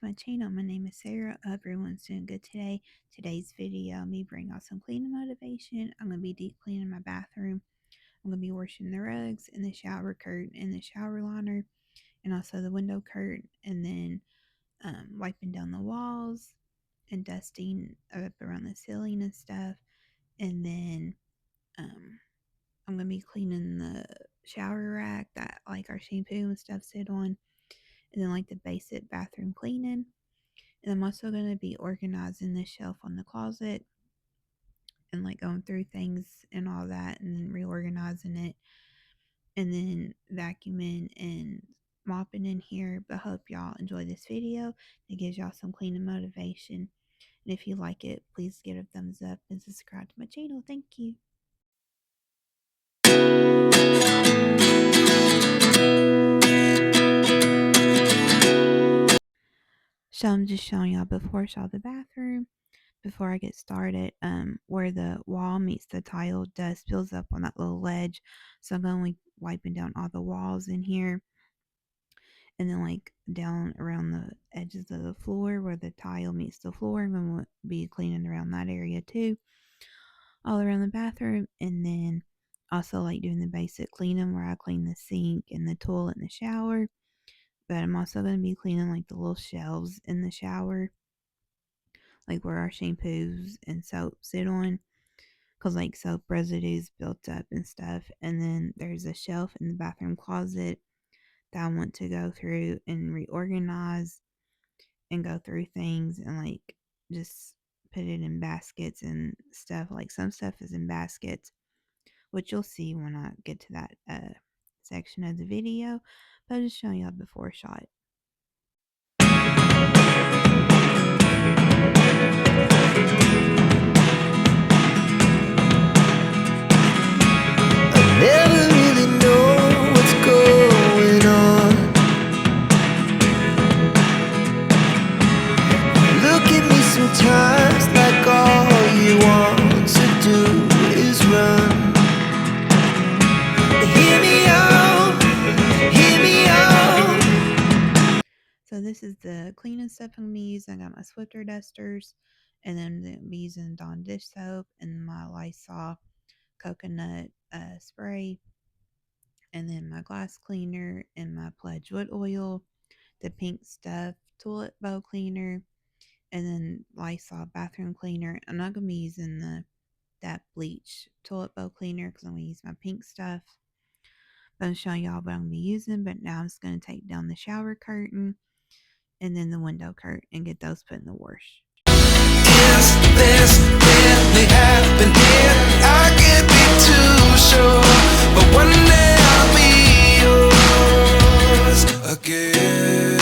my channel. My name is Sarah. Everyone's doing good today. Today's video, me bring out some cleaning motivation. I'm going to be deep cleaning my bathroom. I'm going to be washing the rugs and the shower curtain and the shower liner and also the window curtain, and then wiping down the walls and dusting up around the ceiling and stuff. And then I'm going to be cleaning the shower rack that like our shampoo and stuff sit on, and then like the basic bathroom cleaning. And I'm also going to be organizing the shelf on the closet and like going through things and all that, and then reorganizing it, and then vacuuming and mopping in here. But I hope y'all enjoy this video. It gives y'all some cleaning motivation. And if you like it, please give it a thumbs up and subscribe to my channel. Thank you. So I'm just showing y'all before I show the bathroom. Before I get started, where the wall meets the tile, dust builds up on that little ledge. So I'm going to be wiping down all the walls in here, and then like down around the edges of the floor where the tile meets the floor. I'm going to be cleaning around that area too, all around the bathroom. And then also like doing the basic cleaning where I clean the sink and the toilet and the shower. But I'm also going to be cleaning like the little shelves in the shower, like where our shampoos and soap sit on, because like soap residues built up and stuff. And then there's a shelf in the bathroom closet that I want to go through and reorganize and go through things and like just put it in baskets and stuff. Like some stuff is in baskets, which you'll see when I get to that section of the video, but I'll just show y'all before shot. Never really know what's going on. Look at me sometimes like all you want to do is run. Hear me out, hear me out. So this is the cleaning stuff I'm going to be using. I got my Swiffer dusters, and then I'm going to be using Dawn dish soap and my Lysol coconut spray, and then my glass cleaner and my Pledge wood oil, the pink stuff toilet bowl cleaner, and then Lysol bathroom cleaner. I'm not going to be using that bleach toilet bowl cleaner because I'm going to use my pink stuff. But I'm showing y'all what I'm going to be using. But now I'm just going to take down the shower curtain and then the window curtain and get those put in the wash. Is this really happening? I can't be too sure, but one day I'll be yours again.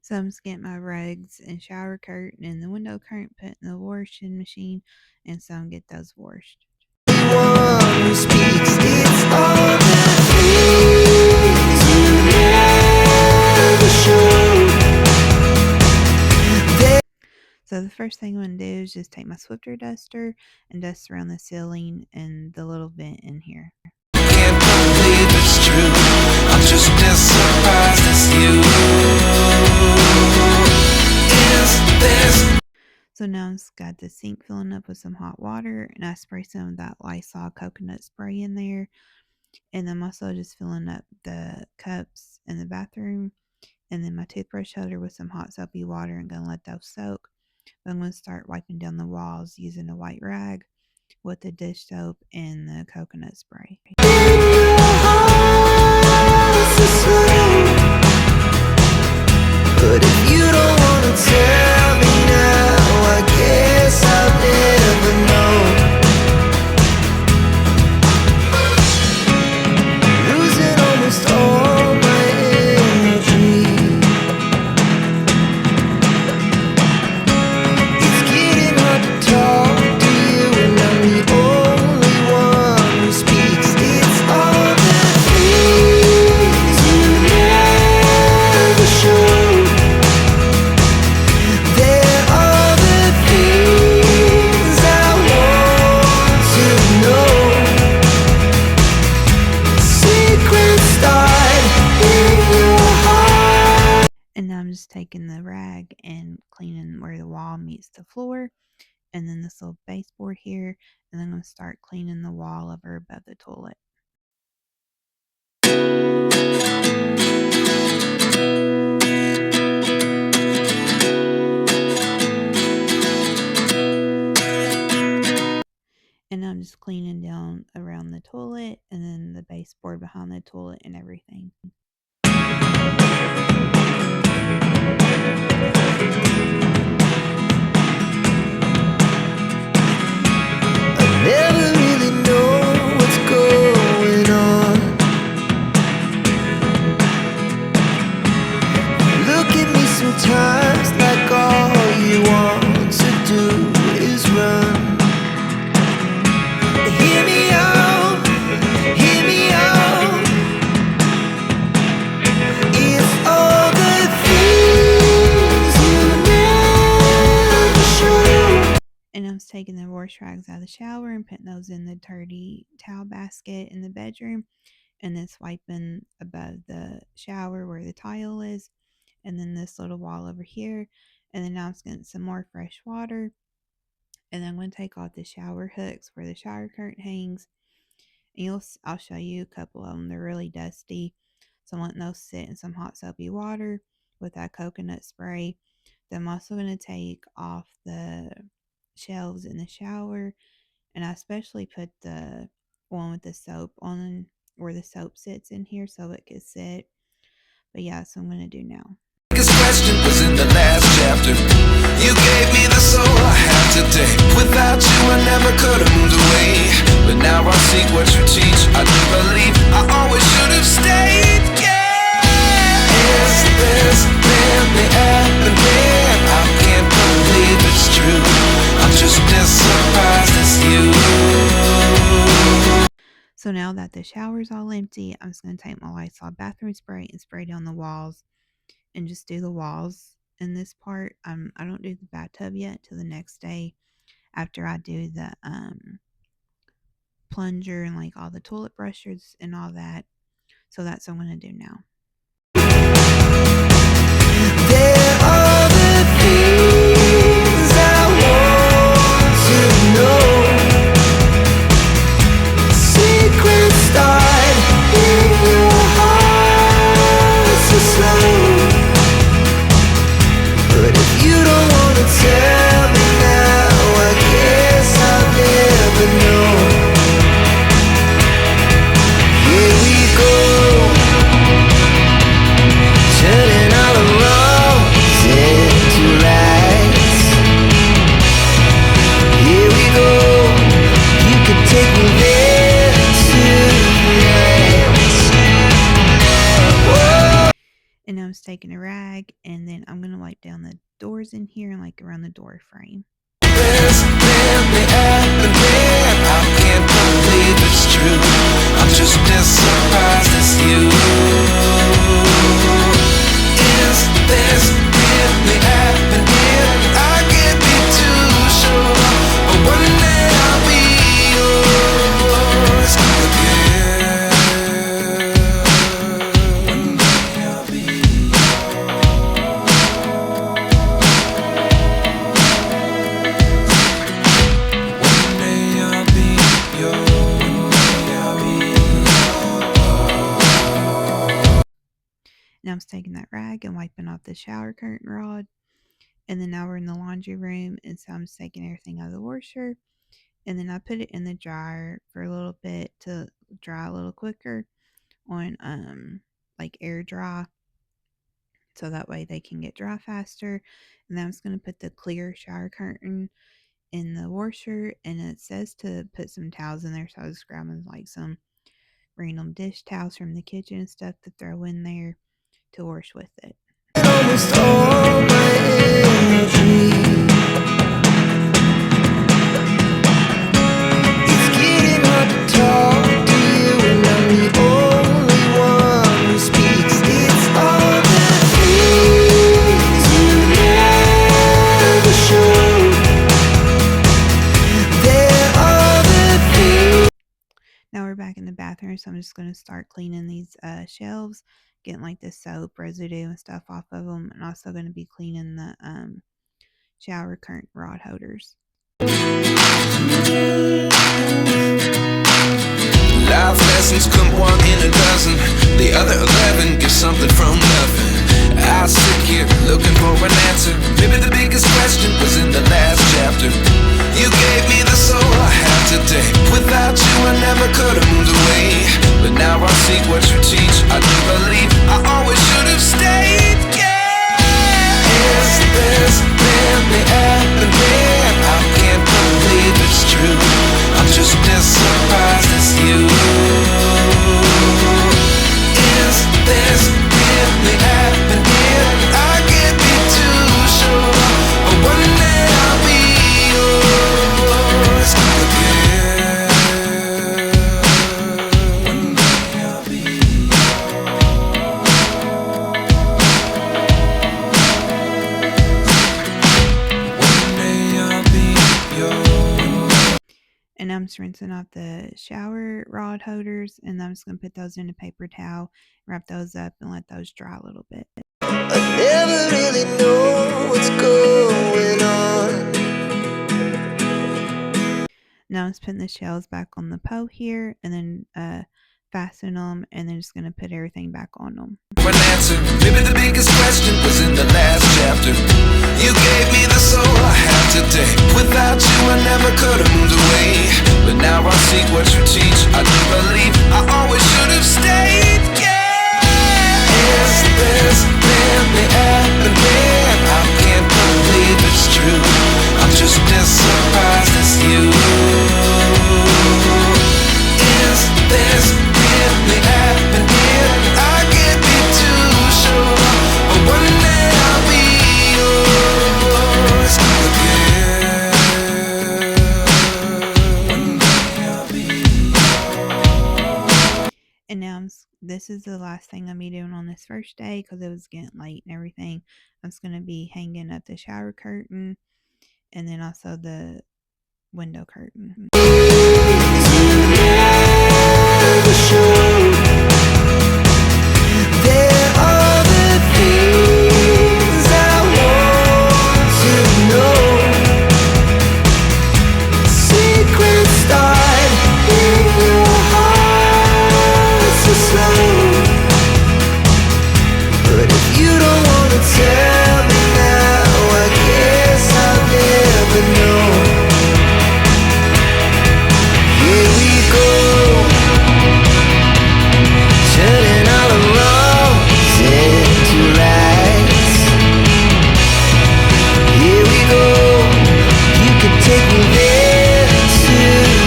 So I'm just getting my rugs and shower curtain and the window curtain put in the washing machine, and so I'm get those washed. One who speaks, it's all the things you never show. So the first thing I'm going to do is just take my Swiffer duster and dust around the ceiling and the little vent in here. Can't believe it's true. I'm just as surprised as you. Is this? So now I've got the sink filling up with some hot water, and I spray some of that Lysol coconut spray in there. And I'm also just filling up the cups in the bathroom, and then my toothbrush holder with some hot soapy water, and gonna let those soak. But I'm going to start wiping down the walls using a white rag with the dish soap and the coconut spray. But if you don't want to tell me now, I guess I'll never know. Losing almost all my energy. It's getting hard to talk to you, and I'm the only one who speaks. It's all the things you never show. taking the rag and cleaning where the wall meets the floor, and then this little baseboard here, and then I'm going to start cleaning the wall over above the toilet. And I'm just cleaning down around the toilet and then the baseboard behind the toilet and everything. Never really know what's going on. Look at me sometimes like all you want to do is run. Hear me out, hear me out. It's all the things you never show. And I was taking the wash rags out of the shower and putting those in the dirty towel basket in the bedroom, and then swiping above the shower where the tile is, and then this little wall over here. And then now I'm just getting some more fresh water, and then I'm going to take off the shower hooks where the shower curtain hangs. And I'll show you a couple of them. They're really dusty, so I'm letting those sit in some hot soapy water with that coconut spray. Then I'm also going to take off the shelves in the shower, and I especially put the one with the soap on where the soap sits in here so it could sit. But yeah, so I'm going to do now. This question was in the last chapter. You gave me the soul I have today. Without you I never could have moved away. But now I see what you teach. I do believe I always should have stayed. Yeah. Is this really happening? I can't believe it's true. I'm just as surprised as you. So now that the shower's all empty, I'm just going to take my Lysol bathroom spray and spray down the walls and just do the walls in this part. I don't do the bathtub yet till the next day after I do the plunger and like all the toilet brushes and all that. So that's what I'm going to do now. There are the things I want to know. Secrets start in your heart so slow. But if you don't wanna tell me now, I guess I'll never know. Here we go, turning all the wrongs into rights. Here we go, you can take me there tonight. Whoa. And I'm just taking a rag, and then I'm going to wipe down the doors in here and like around the door frame. This really happening. I can't believe it's true. I'm just as surprised as you. Is this really happening? I can't be too sure, but one day I'll be yours again. One day I'll be Now I'm just taking that rag and wiping off the shower curtain rod. And then now we're in the laundry room, and so I'm just taking everything out of the washer. And then I put it in the dryer for a little bit to dry a little quicker on like air dry, so that way they can get dry faster. And then I'm just going to put the clear shower curtain in the washer, and it says to put some towels in there, so I was grabbing like some random dish towels from the kitchen and stuff to throw in there to wash with it. almost all my energy. It's getting hard to talk to you, and I'm the only one who speaks. It's all the things you never show. There are the things. Now we're back in the bathroom, so I'm just going to start cleaning these shelves, getting like the soap residue and stuff off of them, and also going to be cleaning the shower curtain rod holders. Life lessons come one in a dozen. The other 11 give something from nothing. I sit here looking for an answer. Maybe the biggest question was in the last chapter. You gave me the soul I have today. Without you I never could have moved away. But now I seek what you teach. I do believe I always should have stayed. Yeah. Is this really happening? I can't believe it's true. I'm just as surprised as you. Is this really happening? I can't be too sure, but one day I'll be yours again. One day I'll be yours. And I'm just rinsing off the shower rod holders, and I'm just going to put those in a paper towel, wrap those up, and let those dry a little bit. I never really know what's going on. Now I'm just putting the shells back on the pole here, and then fasten them, and then just going to put everything back on them. One answer, maybe the biggest question was in the last chapter. You gave me the soul I have today. Without you I never could have moved away. But now I seek what you teach. I do believe I always should have stayed. Yeah. Is this really happening? I can't believe it's true. I'm just as surprised as you. Is this really happening? I can't be too sure, but one day I'll be yours again. One day I'll be yours. And now this is the last thing I'm be doing on this first day, because it was getting late and everything. I'm just going to be hanging up the shower curtain, and then also the window curtain. There are the things I want to know. Secrets start in your heart so slow. But if you don't wanna tell me now, I guess I'll never know. Here we go, turning all the wrongs into rights. Here we go, you can take me there tonight.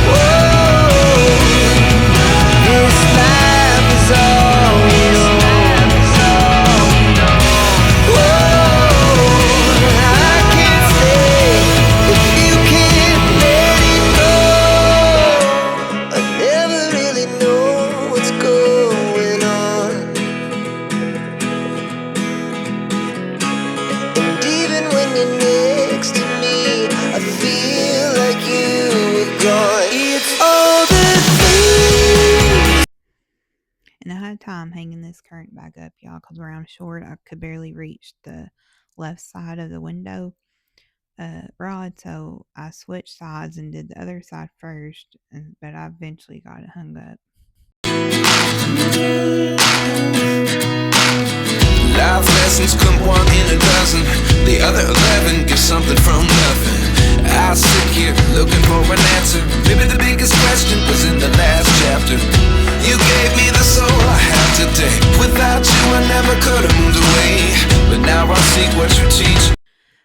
Whoa, this life is all we know. Whoa, I can't stay if you can't let it go. I never really know what's going on. And even when you're next to me, I feel like you were gone. It's all the things. And I had time hanging this curtain back up, y'all, because where I'm short, I could barely reach the left side of the window rod. So I switched sides and did the other side first, but I eventually got it hung up. Life lessons come one in a dozen. The other 11 give something from nothing. I sit here looking for an answer. Maybe the biggest question was in the last chapter. You gave me the soul I have today. Without you I never could have moved away. But now I seek what you teach.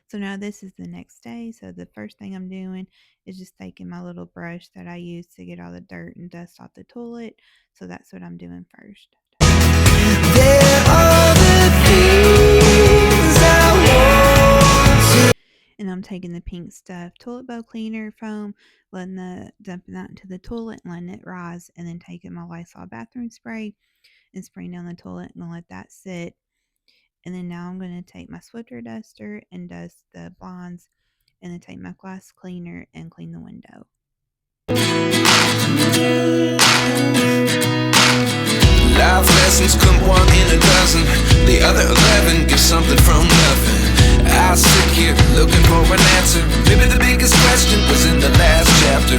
So now this is the next day. So the first thing I'm doing is just taking my little brush that I use to get all the dirt and dust off the toilet. So that's what I'm doing first. There are the things I want to. And I'm taking the pink stuff toilet bowl cleaner foam, dumping that into the toilet and letting it rise, and then taking my Lysol bathroom spray and spraying down the toilet and let that sit. And then now I'm going to take my Swiffer duster and dust the blinds, and then take my glass cleaner and clean the window. lessons come one in a dozen. The other 11 give something from nothing. I sit here looking for an answer. Maybe the biggest question was in the last chapter.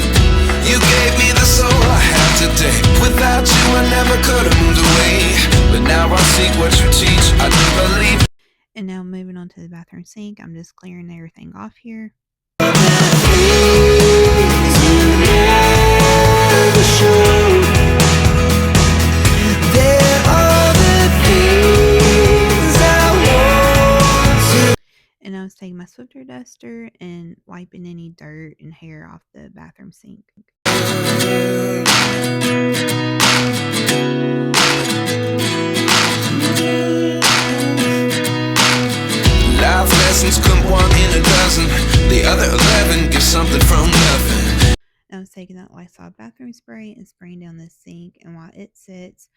You gave me the soul I have today. Without you I never could have moved away. But now I seek what you teach. I do believe. And now moving on to the bathroom sink, I'm just clearing everything off here. And I was taking my Swiffer duster and wiping any dirt and hair off the bathroom sink. Life lessons come one in a dozen. The other 11 give something from nothing. I was taking that Lysol bathroom spray and spraying down the sink, and while it sits,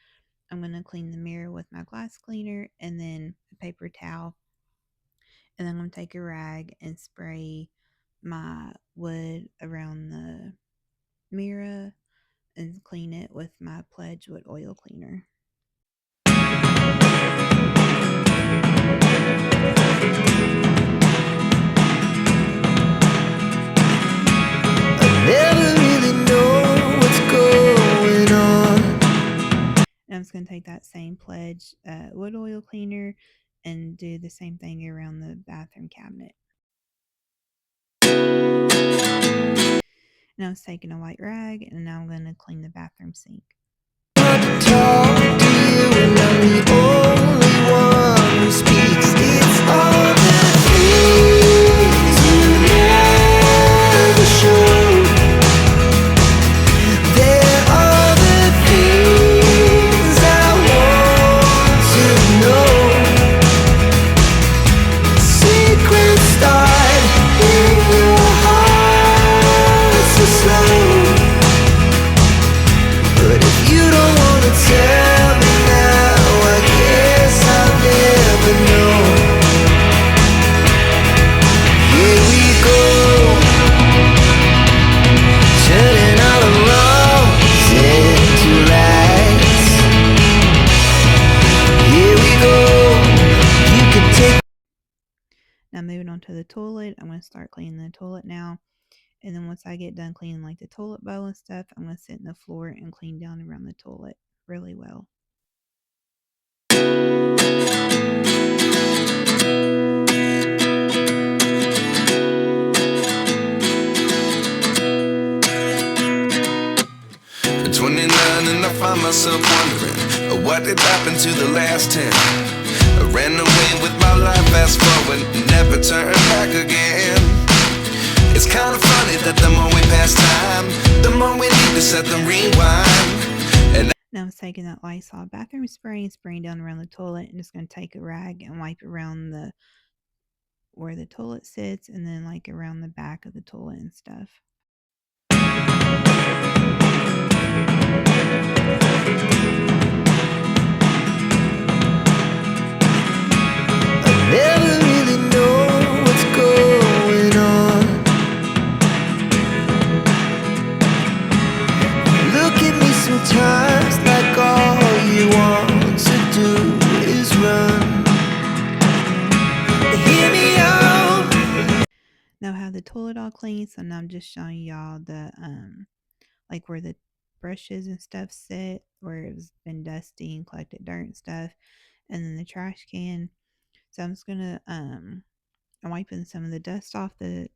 I'm going to clean the mirror with my glass cleaner and then a paper towel. And then I'm going to take a rag and spray my wood around the mirror and clean it with my Pledge wood oil cleaner. I'm just going to take that same Pledge wood oil cleaner and do the same thing around the bathroom cabinet. And I was taking a white rag, and now I'm going to clean the bathroom sink. Talk to you, and I'm the only one who speaks. It's all the things you never show. There are the things I want to know. Secrets start in your heart so slow. But if you don't wanna tell me now, I guess I'll never know. Here we go, turning all the wrongs into rights. Here we go, you can take. Now moving on to the toilet, I'm going to start cleaning the toilet now. And then once I get done cleaning like the toilet bowl and stuff, I'm going to sit in the floor and clean down around the toilet really well. At 29 and I find myself wondering, what did happen to the last 10? I ran away with my life, fast forward, never turn back again. It's kind of funny that the more we pass time, the more we need to set the rewind. And now I'm taking that Lysol bathroom spray and spraying down around the toilet, and just going to take a rag and wipe around the where the toilet sits, and then like around the back of the toilet and stuff. I never really know what's going on. Look at me sometimes like all you want to do is run. Hear me out. Now I have the toilet all clean, so now I'm just showing y'all the like where the brushes and stuff sit, where it's been dusty and collected dirt and stuff, and then the trash can. So I'm just gonna I'm wiping some of the dust off the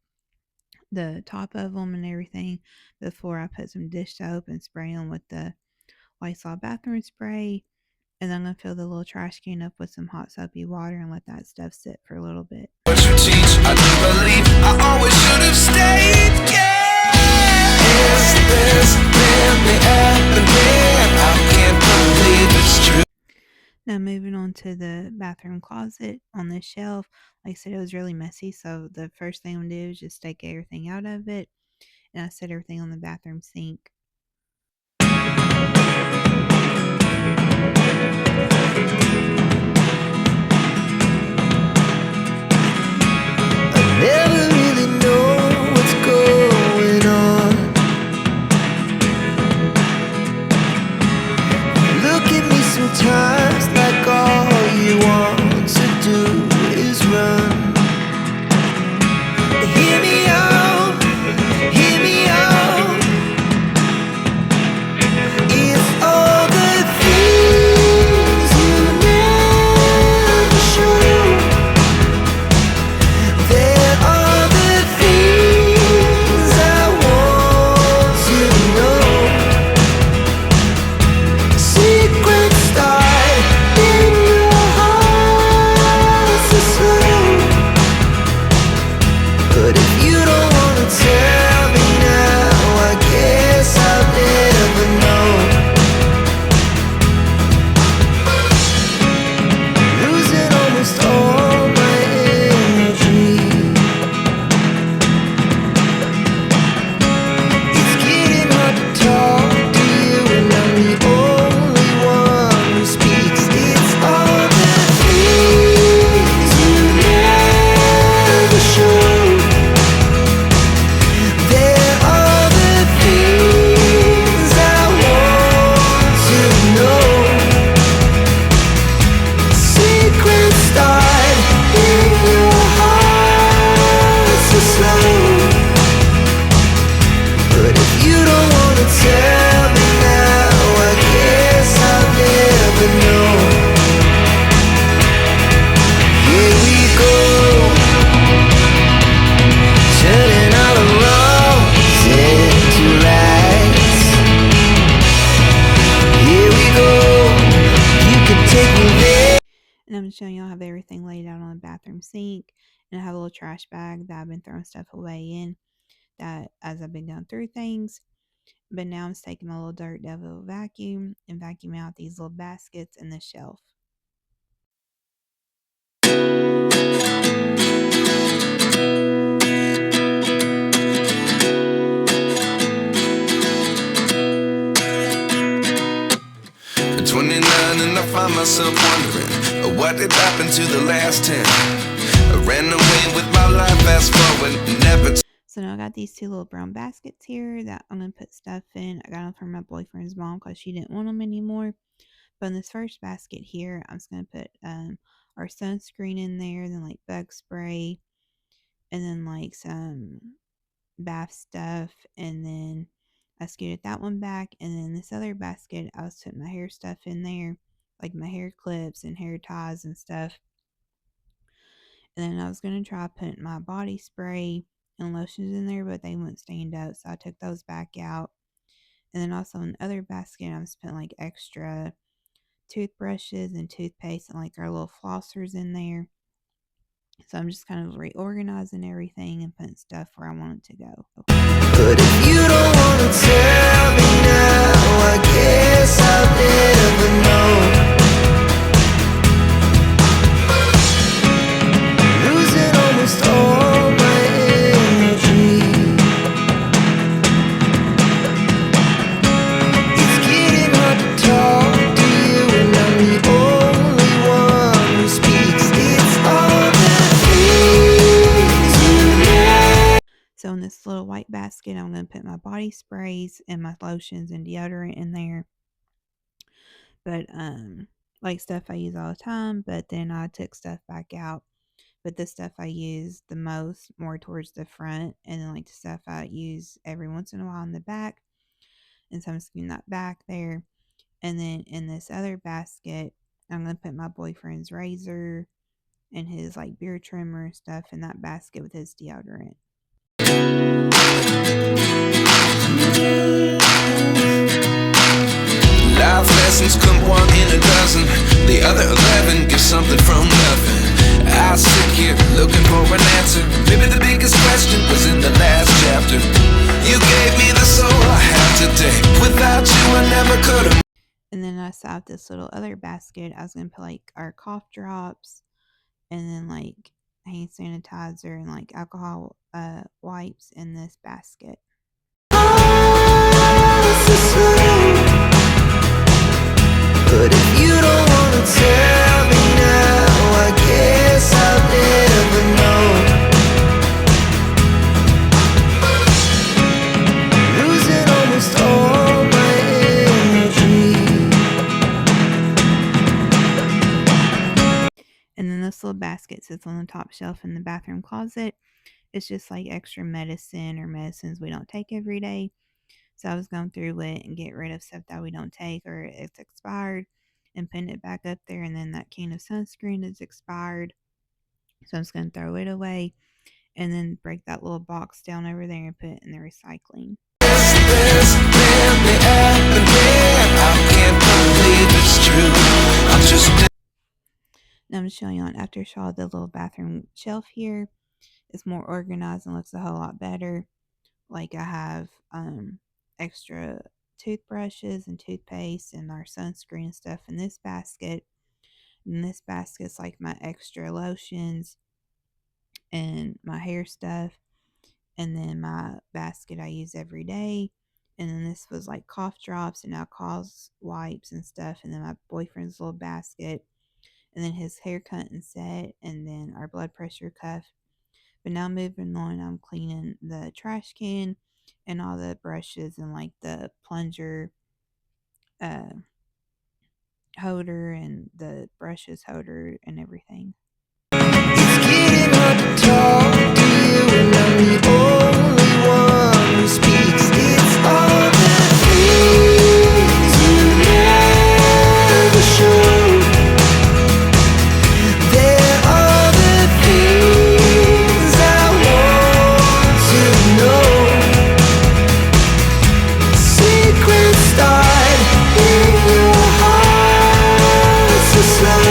top of them and everything before I put some dish soap and spray them with the Lysol bathroom spray. And then I'm gonna fill the little trash can up with some hot soapy water and let that stuff sit for a little bit. What you teach, I do believe I always should have stayed. Yeah, is this really happening? I can't believe it's true. Now moving on to the bathroom closet on the shelf. Like I said, it was really messy, so the first thing I'm gonna do is just take everything out of it, and I set everything on the bathroom sink. I never really know what's going on. Look at me sometimes showing y'all I have everything laid out on the bathroom sink, and I have a little trash bag that I've been throwing stuff away in that as I've been going through things. But now I'm just taking my little Dirt Devil vacuum and vacuuming out these little baskets and this shelf. At 29 and I find myself wondering, what did happen to the last 10? I ran away with my life, fast forward, never. So now I got these two little brown baskets here that I'm going to put stuff in. I got them from my boyfriend's mom because she didn't want them anymore. But in this first basket here, I'm just going to put our sunscreen in there, then like bug spray, and then like some bath stuff, and then I scooted that one back. And then this other basket, I was putting my hair stuff in there, like my hair clips and hair ties and stuff. And then I was going to try putting my body spray and lotions in there, but they wouldn't stand up, so I took those back out. And then also in the other basket, I was putting like extra toothbrushes and toothpaste and like our little flossers in there. So I'm just kind of reorganizing everything and putting stuff where I want it to go. But if you don't wanna tell me now, I guess I'll never know. Losing almost all my energy. It's getting hard to talk to you, and I'm the only one who speaks. It's all the things you know. So in this little white basket, I'm going to put my body sprays and my lotions and deodorant in there. But like stuff I use all the time, but then I took stuff back out. But the stuff I use the most more towards the front, and then like the stuff I use every once in a while in the back. And so I'm scooting that back there. And then in this other basket, I'm going to put my boyfriend's razor and his like beard trimmer and stuff in that basket with his deodorant. Life lessons come one in a dozen. The other 11 give something from nothing. I sit here looking for an answer. Maybe the biggest question was in the last chapter. You gave me the soul I have today. Without you I never could have. And then I saw this little other basket. I was going to put like our cough drops and then like hand sanitizer and like alcohol wipes in this basket. But if you don't wanna tell me now, I guess I'll never know. Losing almost all my energy. And then this little basket sits on the top shelf in the bathroom closet. It's just like extra medicine or medicines we don't take every day. So I was going through it and get rid of stuff that we don't take or it's expired and putting it back up there. And then that can of sunscreen is expired. So I'm just going to throw it away and then break that little box down over there and put it in the recycling. Now I'm showing you on after shot the little bathroom shelf here. It's more organized and looks a whole lot better. Like I have extra toothbrushes and toothpaste and our sunscreen and stuff in this basket. And this basket's like my extra lotions and my hair stuff. And then my basket I use every day. And then this was like cough drops and alcohol wipes and stuff. And then my boyfriend's little basket. And then his haircut and set. And then our blood pressure cuff. But now moving on, I'm cleaning the trash can and all the brushes and like the plunger holder and the brushes holder and everything. It's getting hard to talk to you, and I'm the only one who speaks. It's all the things you never show. There are the things I want to know. Secrets start in your heart so slow.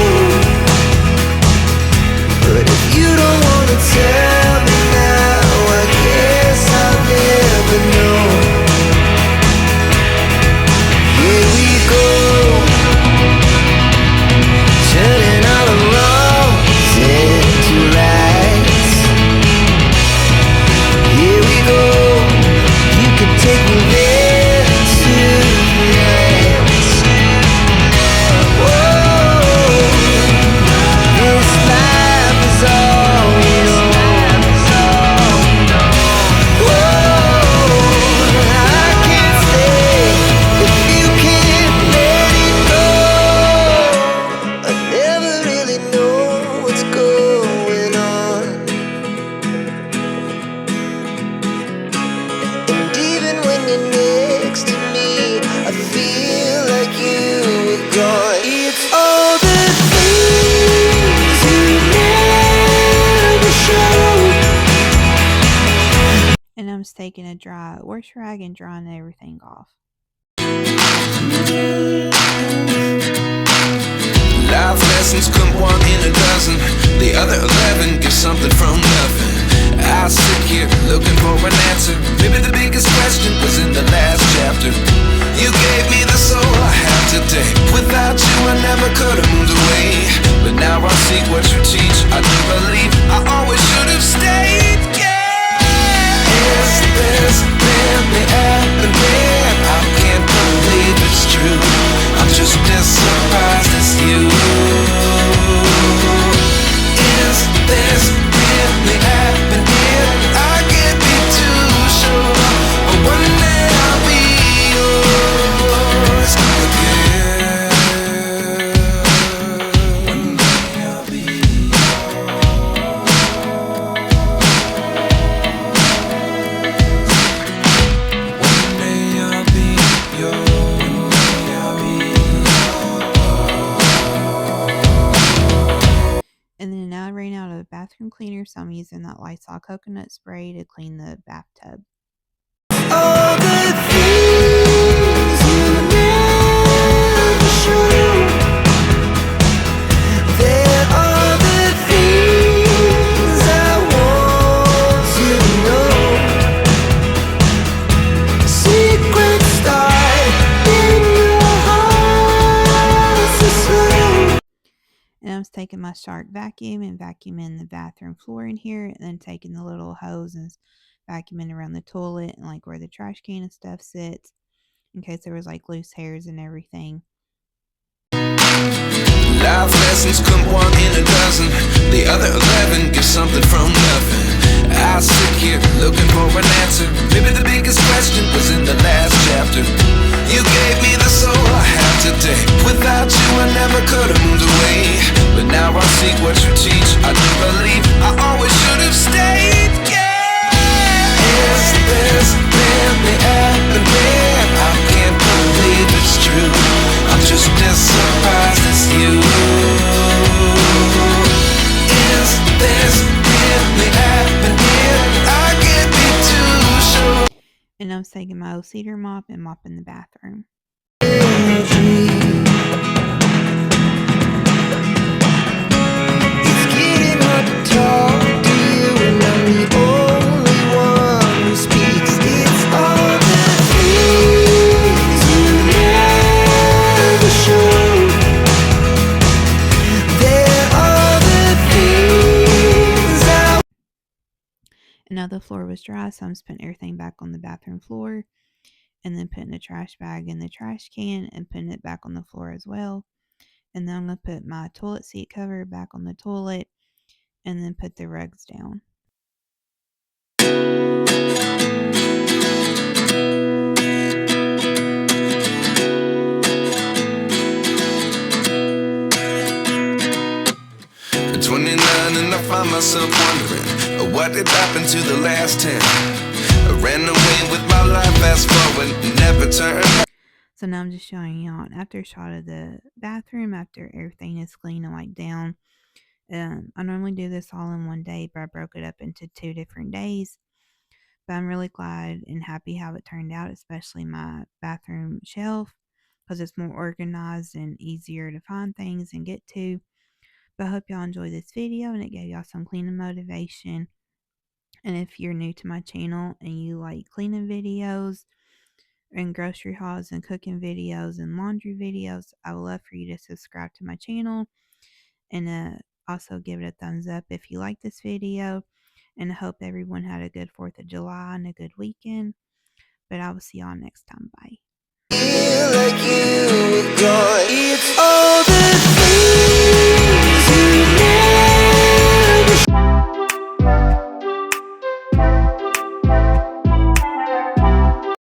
And I'm just taking a dry wash rag and drying everything off. Life lessons come one in a dozen. The other 11 get something from nothing. I sit here looking for an answer. Maybe the biggest question was in the last chapter. You gave me the soul I have today. Without you I never could have moved away. But now I see what you teach. I do believe I always should have stayed. Yeah. Is this really happening? I can't believe it's true. I'm just as surprised as you. Is this really happening? I can't be too sure. But one day I'll be yours again. One day I'll be One day I'll be yours. And then now I ran out of bathroom cleaner, so I'm using that Lysol coconut spray to clean the bathtub. All the things you never show. There are the things I want you to know. Secrets start in your heart so slow. And I was taking my shark vacuum and vacuuming the bathroom floor in here, and then taking the little hose and vacuuming around the toilet and like where the trash can and stuff sits, in case there was like loose hairs and everything. Life lessons come one in a dozen. The other 11 get something from nothing. I sit here looking for an answer. Maybe the biggest question was in the last chapter. You gave me the soul I have today. Without you I never could have moved away. But now I see what you teach. I do believe I always should have stayed. Yeah. Is this really happening? I can't believe it's true. I'm just as surprised as you. Is this really happening? I can't be too sure. And I was taking my old cedar mop and mopping the bathroom. It's getting hard to talk to you, and I'm the only one who speaks. It's all the things you never show. There are the things I. And now the floor was dry, so I'm just putting everything back on the bathroom floor, and then putting the trash bag in the trash can and putting it back on the floor as well. And then I'm going to put my toilet seat cover back on the toilet, and then put the rugs down. At 29 and I find myself wondering what did happen to the last 10. I ran away with my life, fast forward, never turn back. So now I'm just showing y'all after a shot of the bathroom after everything is clean and wiped down. I normally do this all in one day, but I broke it up into 2 different days. But I'm really glad and happy how it turned out, especially my bathroom shelf, because it's more organized and easier to find things and get to. But I hope y'all enjoyed this video and it gave y'all some cleaning motivation. And if you're new to my channel and you like cleaning videos and grocery hauls and cooking videos and laundry videos, I would love for you to subscribe to my channel, and also give it a thumbs up if you like this video. And I hope everyone had a good 4th of July and a good weekend. But I will see y'all next time. Bye. Feel like you were gone. It's all